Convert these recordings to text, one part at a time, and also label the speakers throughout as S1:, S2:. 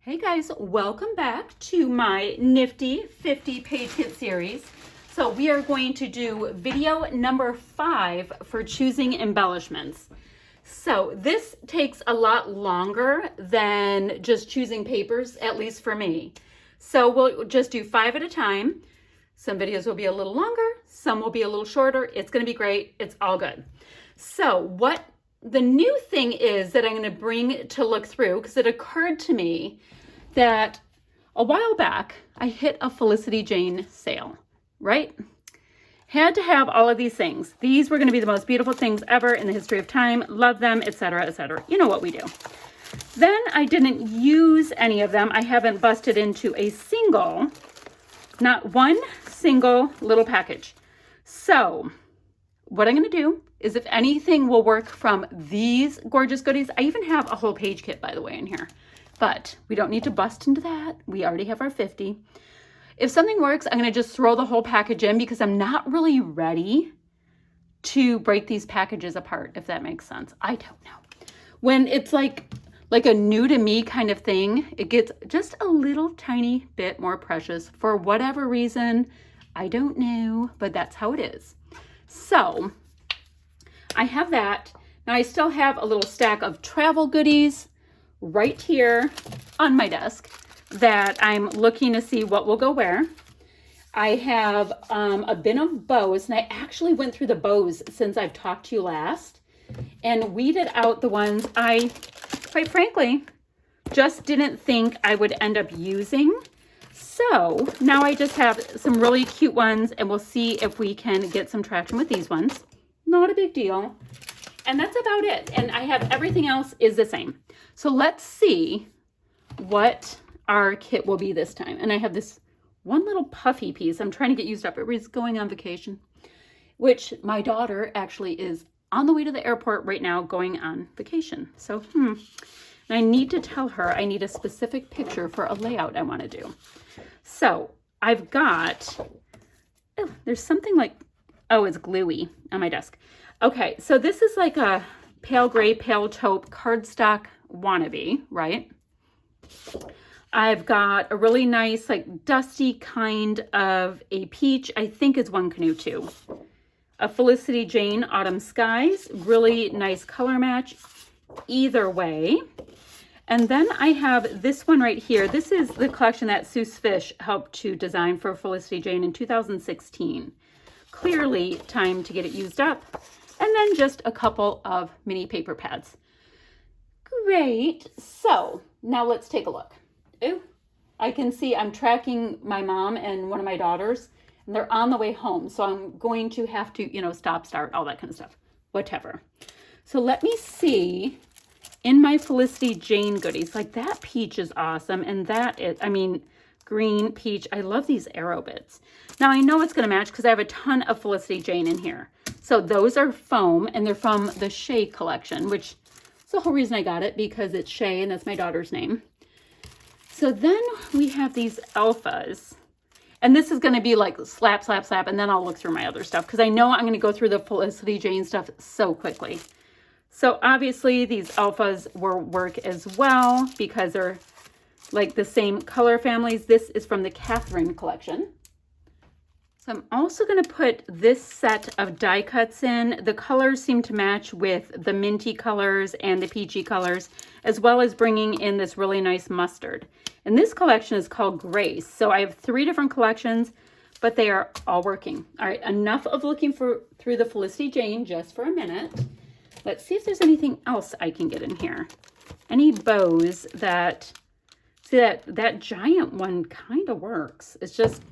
S1: Hey guys, welcome back to my Nifty 50 page kit series. So we are going to do video number 5 for choosing embellishments. So this takes a lot longer than just choosing papers, at least for me. So we'll just do 5 at a time. Some videos will be a little longer, some will be a little shorter. It's going to be great. It's all good. So what the new thing is that I'm going to bring to look through, because it occurred to me that a while back I hit a Felicity Jane sale, right? Had to have all of these things. These were going to be the most beautiful things ever in the history of time. Love them, etc., etc. You know what we do. Then I didn't use any of them. I haven't busted into a single, not one single little package. So what I'm going to do is, if anything will work from these gorgeous goodies, I even have a whole page kit, by the way, in here. But we don't need to bust into that. We already have our 50. If something works, I'm going to just throw the whole package in, because I'm not really ready to break these packages apart, if that makes sense. I don't know. When it's like a new to me kind of thing, it gets just a little tiny bit more precious for whatever reason. I don't know, but that's how it is. So I have that. Now I still have a little stack of travel goodies right here on my desk that I'm looking to see what will go where. I have a bin of bows, and I actually went through the bows since I've talked to you last and weeded out the ones I, quite frankly, just didn't think I would end up using. So now I just have some really cute ones, and we'll see if we can get some traction with these ones. Not a big deal. And that's about it. And I have everything else is the same. So let's see what our kit will be this time. And I have this one little puffy piece I'm trying to get used up. Everybody's going on vacation, which my daughter actually is on the way to the airport right now going on vacation. So, and I need to tell her I need a specific picture for a layout I want to do. So I've got, oh, there's something like, oh, it's gluey on my desk. Okay, so this is like a pale gray, pale taupe cardstock wannabe, right? I've got a really nice, like dusty kind of a peach, I think is One Canoe too. A Felicity Jane Autumn Skies, really nice color match either way. And then I have this one right here. This is the collection that Sue Fish helped to design for Felicity Jane in 2016. Clearly time to get it used up. And then just a couple of mini paper pads. Great. So now let's take a look. Ooh, I can see I'm tracking my mom and one of my daughters, and they're on the way home. So I'm going to have to, stop, start, all that kind of stuff, whatever. So let me see in my Felicity Jane goodies, like that peach is awesome. And that is, green peach. I love these arrow bits. Now I know it's going to match because I have a ton of Felicity Jane in here. So those are foam, and they're from the Shay collection, which is the whole reason I got it, because it's Shay and that's my daughter's name. So then we have these alphas, and this is going to be like slap, slap, slap, and then I'll look through my other stuff because I know I'm going to go through the Felicity Jane stuff so quickly. So obviously these alphas will work as well because they're like the same color families. This is from the Catherine collection. So I'm also going to put this set of die cuts in. The colors seem to match with the minty colors and the peachy colors, as well as bringing in this really nice mustard. And this collection is called Grace. So I have 3 different collections, but they are all working. All right, enough of looking through the Felicity Jane just for a minute. Let's see if there's anything else I can get in here. Any bows that, see that giant one kind of works. It's just,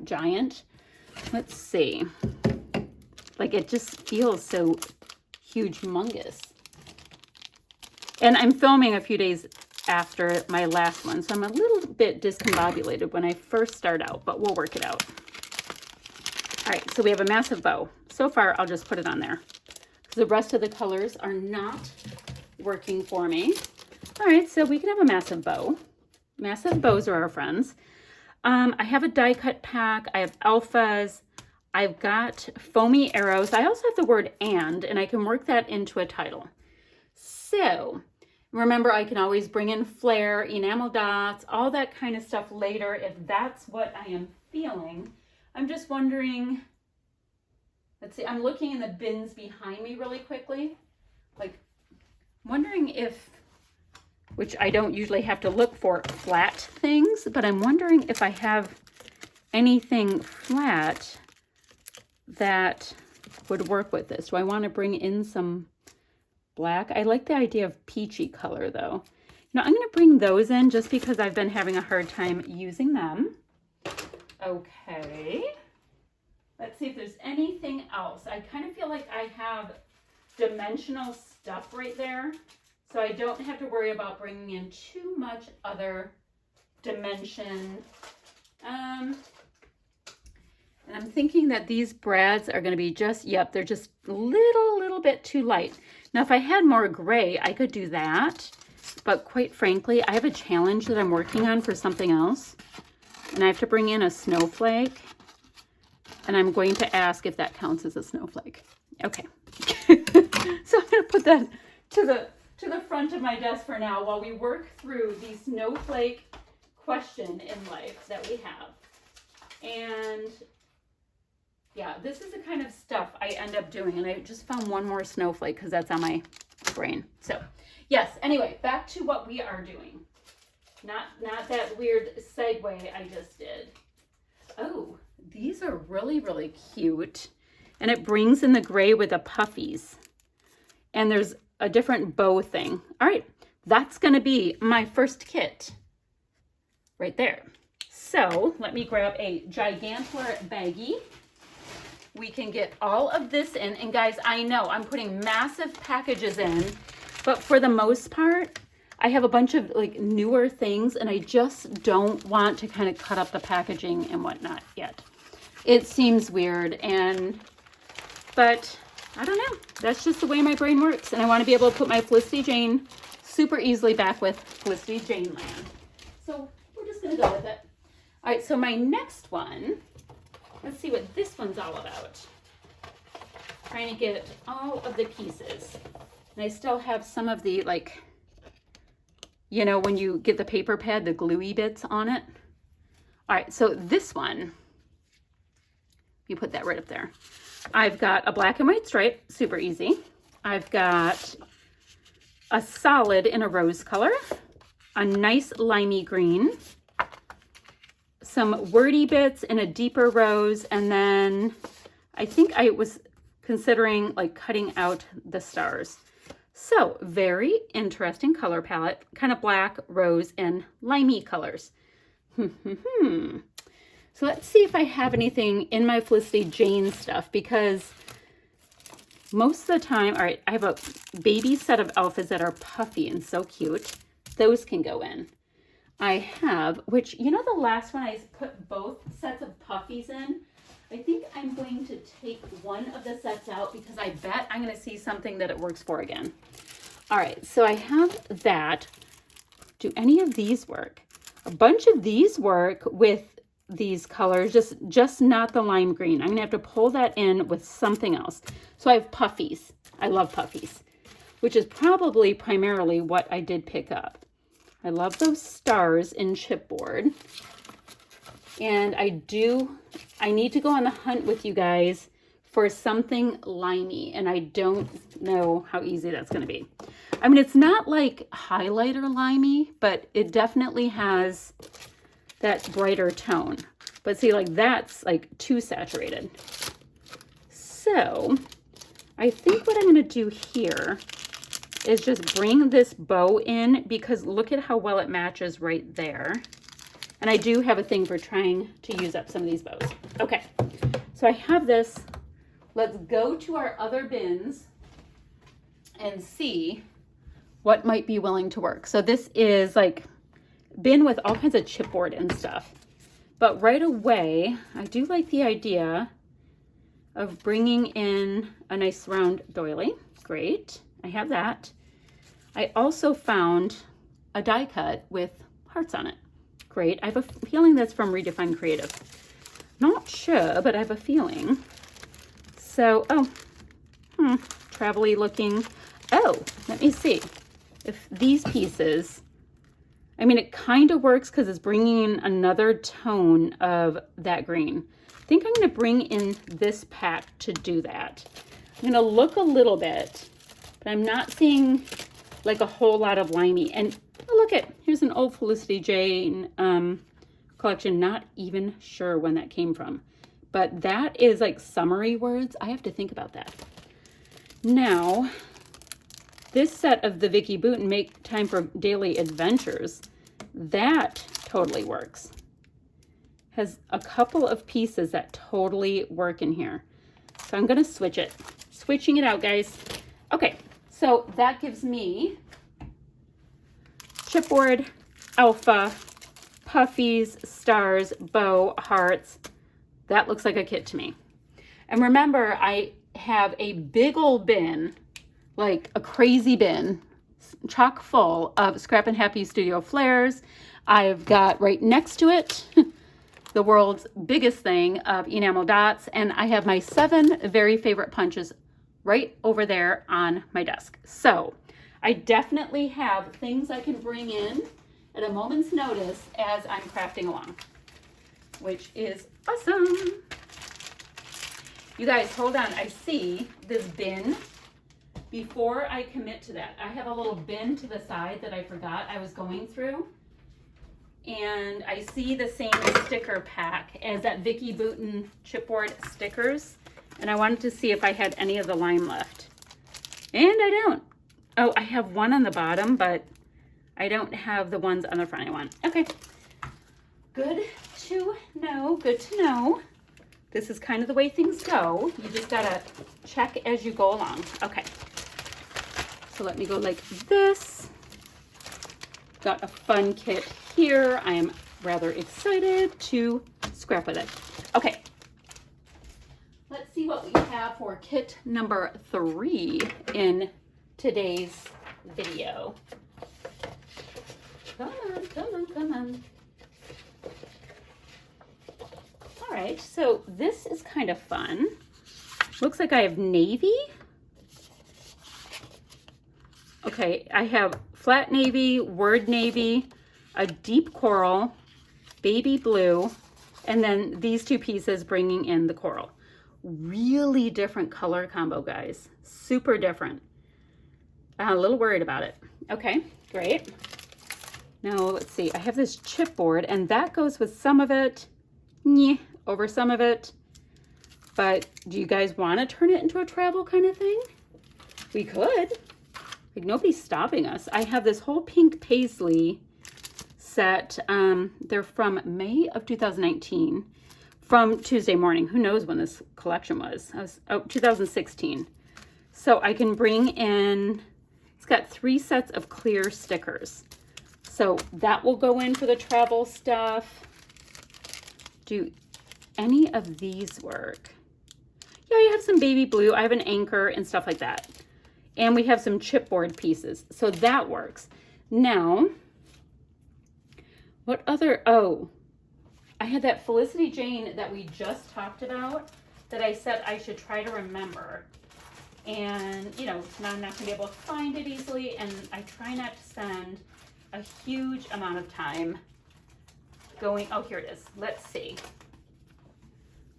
S1: giant. Let's see. Like it just feels so huge, humongous. And I'm filming a few days after my last one, so I'm a little bit discombobulated when I first start out, but we'll work it out. All right, so we have a massive bow. So far, I'll just put it on there because the rest of the colors are not working for me. All right, so we can have a massive bow. Massive bows are our friends. I have a die cut pack. I have alphas. I've got foamy arrows. I also have the word and I can work that into a title. So Remember, I can always bring in flare, enamel dots, all that kind of stuff later if that's what I am feeling. I'm just wondering, let's see, I'm looking in the bins behind me really quickly. Like, wondering if, which I don't usually have to look for flat things, but I'm wondering if I have anything flat that would work with this. Do I want to bring in some black? I like the idea of peachy color though. Now I'm going to bring those in just because I've been having a hard time using them. Okay. Let's see if there's anything else. I kind of feel like I have dimensional stuff right there, so I don't have to worry about bringing in too much other dimension. And I'm thinking that these brads are going to be just, yep, they're just a little bit too light. Now, if I had more gray, I could do that. But quite frankly, I have a challenge that I'm working on for something else. And I have to bring in a snowflake. And I'm going to ask if that counts as a snowflake. Okay. So I'm going to put that to the front of my desk for now while we work through the snowflake question in life that we have. And yeah, this is the kind of stuff I end up doing. And I just found one more snowflake because that's on my brain. So yes, anyway, back to what we are doing. Not that weird segue I just did. Oh, these are really cute. And it brings in the gray with the puffies. And there's a different bow thing. All right, that's going to be my first kit right there. So let me grab a Gigantor baggie. We can get all of this in. And guys, I know I'm putting massive packages in, but for the most part, I have a bunch of like newer things and I just don't want to kind of cut up the packaging and whatnot yet. It seems weird, but I don't know. That's just the way my brain works. And I want to be able to put my Felicity Jane super easily back with Felicity Jane land. So we're just going to go with it. All right, so my next one, let's see what this one's all about. Trying to get all of the pieces. And I still have some of the, like, you know, when you get the paper pad, the gluey bits on it. All right, so this one, you put that right up there. I've got a black and white stripe, super easy. I've got a solid in a rose color, a nice limey green, some wordy bits in a deeper rose, and then I think I was considering like cutting out the stars. So very interesting color palette, kind of black, rose, and limey colors. So let's see if I have anything in my Felicity Jane stuff, because most of the time, all right, I have a baby set of outfits that are puffy and so cute. Those can go in. I have, which, you know, the last one I put both sets of puffies in. I think I'm going to take one of the sets out because I bet I'm going to see something that it works for again. All right, so I have that. Do any of these work? A bunch of these work with these colors, just not the lime green. I'm going to have to pull that in with something else. So I have puffies. I love puffies, which is probably primarily what I did pick up. I love those stars in chipboard. And I need to go on the hunt with you guys for something limey, and I don't know how easy that's going to be. I mean, it's not like highlighter limey, but it definitely has that brighter tone. But see, like that's like too saturated. So I think what I'm going to do here is just bring this bow in, because look at how well it matches right there. And I do have a thing for trying to use up some of these bows. Okay, so I have this. Let's go to our other bins and see what might be willing to work. So this is like bin with all kinds of chipboard and stuff. But right away, I do like the idea of bringing in a nice round doily. Great, I have that. I also found a die cut with hearts on it. Great, I have a feeling that's from Redefine Creative. Not sure, but I have a feeling. So, travel-y looking. Oh, let me see. if these pieces, I mean, it kind of works because it's bringing in another tone of that green. I think I'm going to bring in this pack to do that. I'm going to look a little bit, but I'm not seeing like a whole lot of limey. And oh, look at, here's an old Felicity Jane collection. Not even sure when that came from, but that is like summery words. I have to think about that. Now, this set of the Vicky Boot and Make Time for Daily Adventures, that totally works. Has a couple of pieces that totally work in here. So I'm going to switch it. Switching it out, guys. Okay, so that gives me chipboard, alpha, puffies, stars, bow, hearts. That looks like a kit to me. And remember, I have a big old bin, like a crazy bin, chock full of Scrap and Happy Studio flares. I've got right next to it the world's biggest thing of enamel dots, and I have my 7 very favorite punches right over there on my desk. So I definitely have things I can bring in at a moment's notice as I'm crafting along, which is awesome. You guys, hold on. I see this bin. Before I commit to that, I have a little bin to the side that I forgot I was going through. And I see the same sticker pack as that Vicky Booten chipboard stickers. And I wanted to see if I had any of the lime left. And I don't. Oh, I have one on the bottom, but I don't have the ones on the front I want. Okay. Good to know. Good to know. This is kind of the way things go. You just gotta check as you go along. Okay. So let me go like this. Got a fun kit here. I am rather excited to scrap with it. Okay. Let's see what we have for kit number 3 in today's video. Come on, come on, come on. All right, so this is kind of fun. Looks like I have navy. Okay, I have flat navy, word navy, a deep coral, baby blue, and then these 2 pieces bringing in the coral. Really different color combo, guys. Super different. I'm a little worried about it. Okay, great. Now, let's see. I have this chipboard, and that goes with some of it, over some of it. But do you guys want to turn it into a travel kind of thing? We could. Like, nobody's stopping us. I have this whole pink paisley set. They're from May of 2019. From Tuesday Morning. Who knows when this collection was? 2016. So I can bring in, it's got 3 sets of clear stickers. So that will go in for the travel stuff. Do any of these work? Yeah, I have some baby blue. I have an anchor and stuff like that. And we have some chipboard pieces. So that works. Now, what other, oh, I had that Felicity Jane that we just talked about that I said I should try to remember. And, you know, now I'm not going to be able to find it easily. And I try not to spend a huge amount of time going, oh, here it is. Let's see.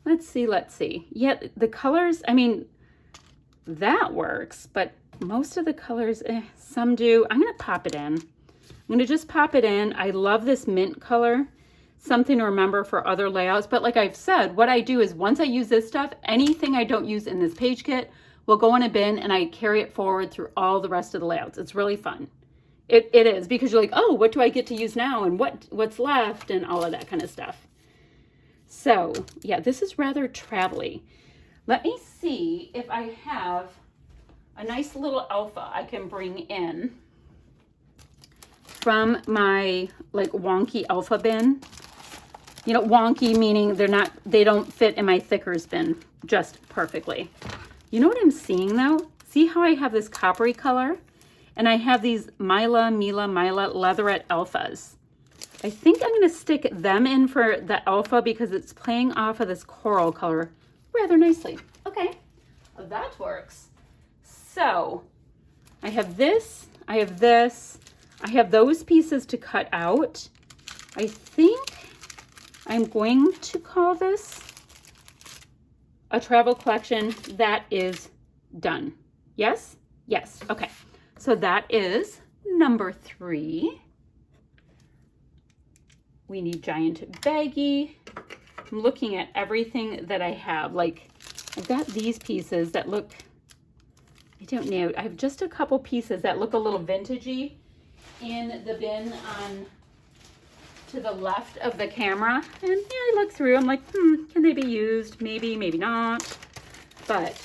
S1: Let's see, let's see. Yeah, the colors, I mean, that works, but most of the colors, some do. I'm going to pop it in. I'm going to just pop it in. I love this mint color. Something to remember for other layouts. But like I've said, what I do is once I use this stuff, anything I don't use in this page kit will go in a bin and I carry it forward through all the rest of the layouts. It's really fun. It is, because you're like, oh, what do I get to use now and what's left and all of that kind of stuff. So yeah, this is rather travel-y. Let me see if I have a nice little alpha I can bring in from my like wonky alpha bin. You know, wonky meaning they don't fit in my thickers bin just perfectly. You know what I'm seeing though? See how I have this coppery color? And I have these Mila Leatherette alphas. I think I'm going to stick them in for the alpha because it's playing off of this coral color rather nicely. Okay, that works. So I have this. I have this. I have those pieces to cut out. I think I'm going to call this a travel collection that is done. Yes? Yes. Okay. So that is number 3. We need giant baggie. I'm looking at everything that I have. Like, I've got these pieces that look, I don't know, I have just a couple pieces that look a little vintagey in the bin on to the left of the camera. And yeah, I look through, I'm like, can they be used? Maybe, maybe not. But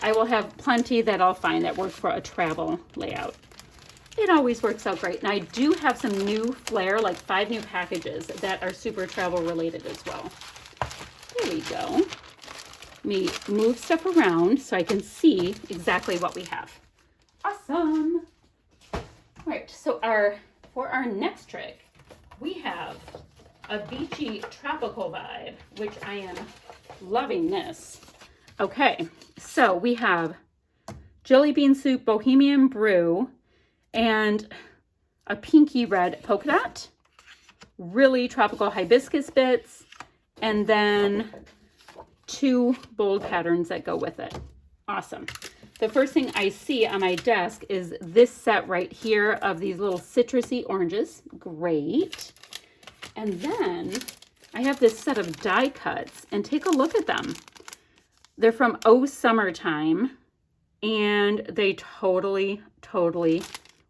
S1: I will have plenty that I'll find that work for a travel layout. It always works out great. And I do have some new flair, like 5 new packages that are super travel related as well. There we go. Let me move stuff around so I can see exactly what we have. Awesome. All right, so for our next trick, we have a beachy tropical vibe, which I am loving this. Okay, so we have jelly bean soup, bohemian brew, and a pinky red polka dot, really tropical hibiscus bits, and then 2 bold patterns that go with it. Awesome. The first thing I see on my desk is this set right here of these little citrusy oranges. Great. And then I have this set of die cuts, and take a look at them. They're from Oh Summertime, and they totally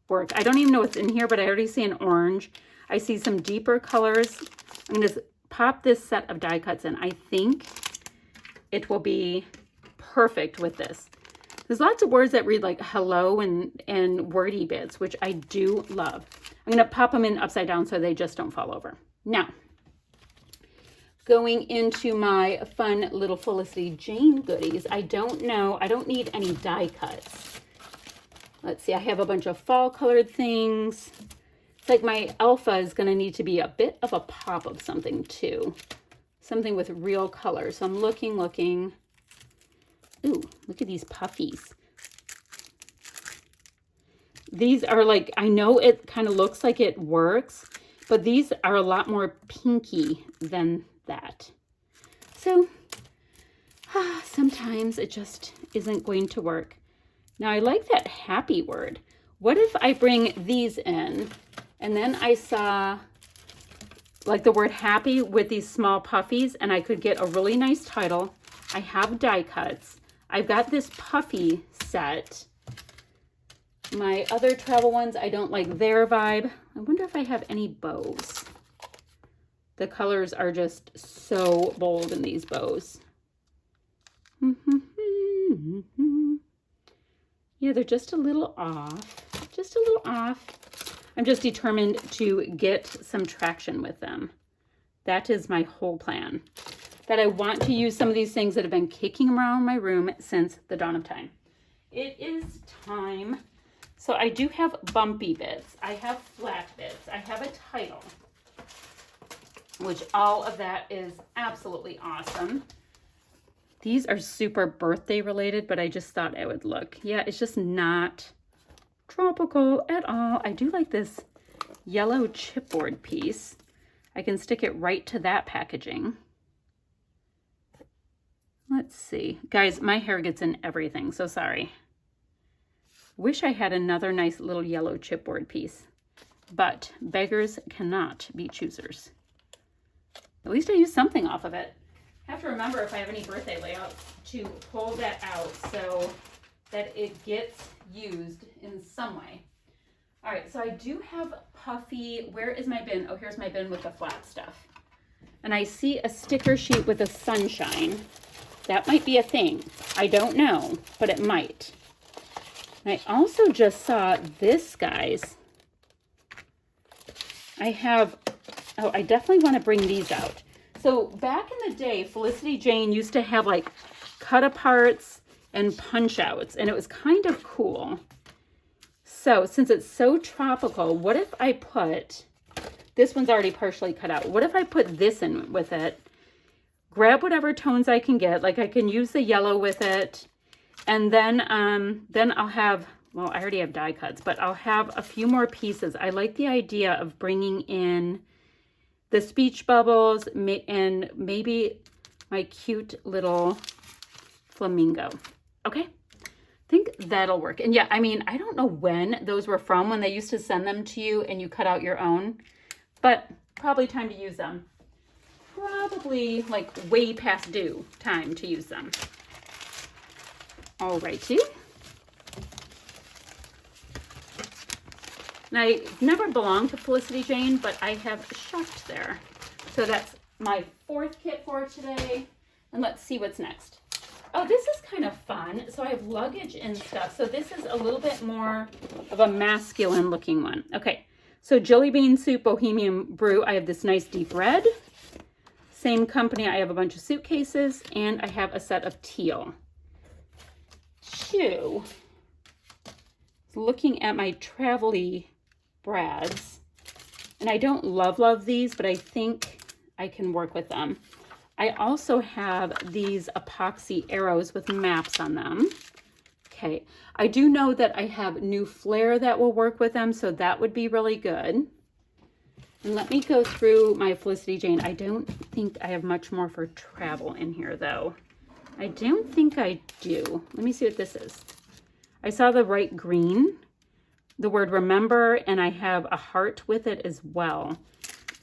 S1: work. I don't even know what's in here, but I already see an orange. I see some deeper colors. I'm going to pop this set of die cuts in. I think it will be perfect with this. There's lots of words that read like hello and wordy bits, which I do love. I'm going to pop them in upside down so they just don't fall over. Now, going into my fun little Felicity Jane goodies. I don't need any die cuts. Let's see, I have a bunch of fall colored things. It's like my alpha is going to need to be a bit of a pop of something too. Something with real color. So I'm looking. Ooh, look at these puffies. These are like, I know it kind of looks like it works, but these are a lot more pinky than that. So sometimes it just isn't going to work. Now I like that happy word. What if I bring these in and then I saw like the word happy with these small puffies, and I could get a really nice title. I have die cuts. I've got this puffy set. My other travel ones, I don't like their vibe. I wonder if I have any bows. The colors are just so bold in these bows. Yeah, they're just a little off. Just a little off. I'm just determined to get some traction with them. That is my whole plan. That I want to use some of these things that have been kicking around my room since the dawn of time. It is time. So I do have bumpy bits. I have flat bits. I have a title, which all of that is absolutely awesome. These are super birthday related, but I just thought I would look. Yeah, it's just not tropical at all. I do like this yellow chipboard piece. I can stick it right to that packaging. Let's see. Guys, my hair gets in everything, so sorry. Wish I had another nice little yellow chipboard piece, but beggars cannot be choosers. At least I used something off of it. I have to remember if I have any birthday layouts to pull that out so that it gets used in some way. All right, so I do have puffy. Where is my bin? Oh, here's my bin with the flat stuff. And I see a sticker sheet with a sunshine. That might be a thing. I don't know, but it might. And I also just saw this, guys. I definitely want to bring these out. So back in the day, Felicity Jane used to have like cut aparts and punch outs, and it was kind of cool. So since it's so tropical, what if I put, this one's already partially cut out. What if I put this in with it, grab whatever tones I can get, like I can use the yellow with it, and then I'll have well, I already have die cuts, but I'll have a few more pieces. I like the idea of bringing in the speech bubbles and maybe my cute little flamingo. Okay, I think that'll work. And yeah, I mean, I don't know when those were from, when they used to send them to you and you cut out your own, but probably time to use them. Probably like way past due time to use them. Alrighty. And I never belonged to Felicity Jane, but I have shopped there. So that's my 4th kit for today. And let's see what's next. Oh, this is kind of fun. So I have luggage and stuff. So this is a little bit more of a masculine looking one. Okay, so Jelly Bean Soup Bohemian Brew. I have this nice deep red. Same company, I have a bunch of suitcases, and I have a set of teal. So, looking at my travel-y brads, and I don't love these, but I think I can work with them. I also have these epoxy arrows with maps on them. Okay, I do know that I have new flare that will work with them, so that would be really good. And let me go through my Felicity Jane. I don't think I have much more for travel in here, though. I don't think I do. Let me see what this is. I saw the bright green, the word remember, and I have a heart with it as well.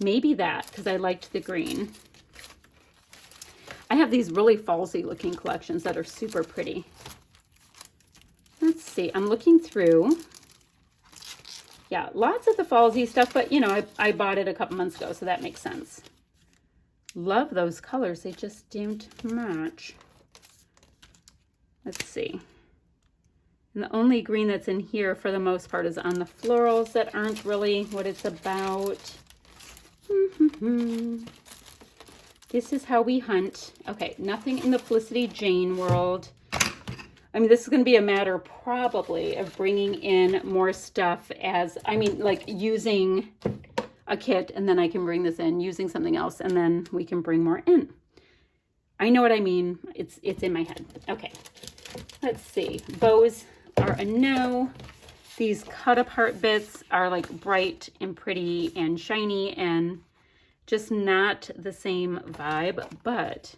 S1: Maybe that, because I liked the green. I have these really fallsy looking collections that are super pretty. Let's see, I'm looking through. Yeah, lots of the fallsy stuff, but you know, I bought it a couple months ago, so that makes sense. Love those colors, they just don't match. Let's see. And the only green that's in here for the most part is on the florals that aren't really what it's about. This is how we hunt. Okay, nothing in the Felicity Jane world. I mean, this is going to be a matter probably of bringing in more stuff as, I mean, like using a kit and then I can bring this in, using something else, and then we can bring more in. I know what I mean. It's in my head. Okay, let's see. Bows are a no. These cut apart bits are like bright and pretty and shiny and just not the same vibe, but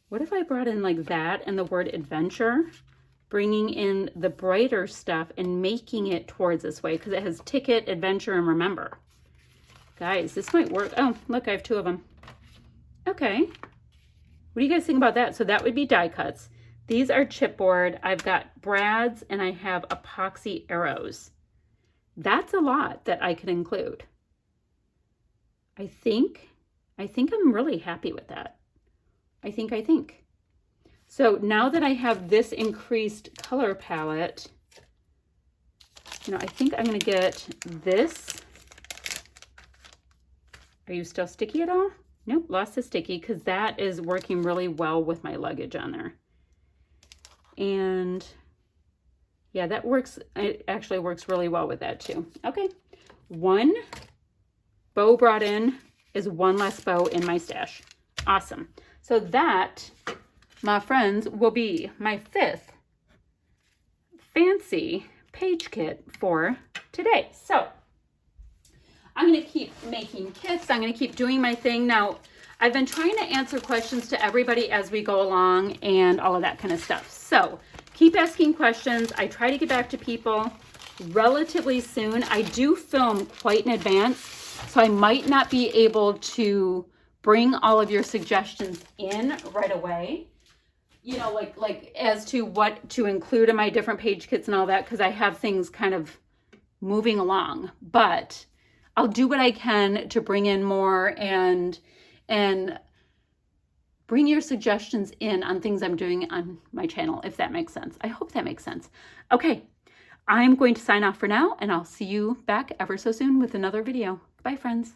S1: what if I brought in like that and the word adventure, bringing in the brighter stuff and making it towards this way, because it has ticket, adventure, and remember. Guys, this might work. Oh, look, I have 2 of them. Okay. What do you guys think about that? So that would be die cuts. These are chipboard. I've got brads and I have epoxy arrows. That's a lot that I could include. I think I'm really happy with that. I think. So now that I have this increased color palette, you know, I think I'm going to get this. Are you still sticky at all? Nope, lost the sticky because that is working really well with my luggage on there. And yeah, that works. It actually works really well with that too. Okay, 1 bow brought in is 1 less bow in my stash. Awesome. So that, my friends, will be my 5th fancy page kit for today. So I'm going to keep making kits. I'm going to keep doing my thing. Now, I've been trying to answer questions to everybody as we go along and all of that kind of stuff. So keep asking questions. I try to get back to people relatively soon. I do film quite in advance, so I might not be able to bring all of your suggestions in right away. You know, like as to what to include in my different page kits and all that, because I have things kind of moving along. But I'll do what I can to bring in more and bring your suggestions in on things I'm doing on my channel, if that makes sense. I hope that makes sense. Okay, I'm going to sign off for now, and I'll see you back ever so soon with another video. Bye, friends.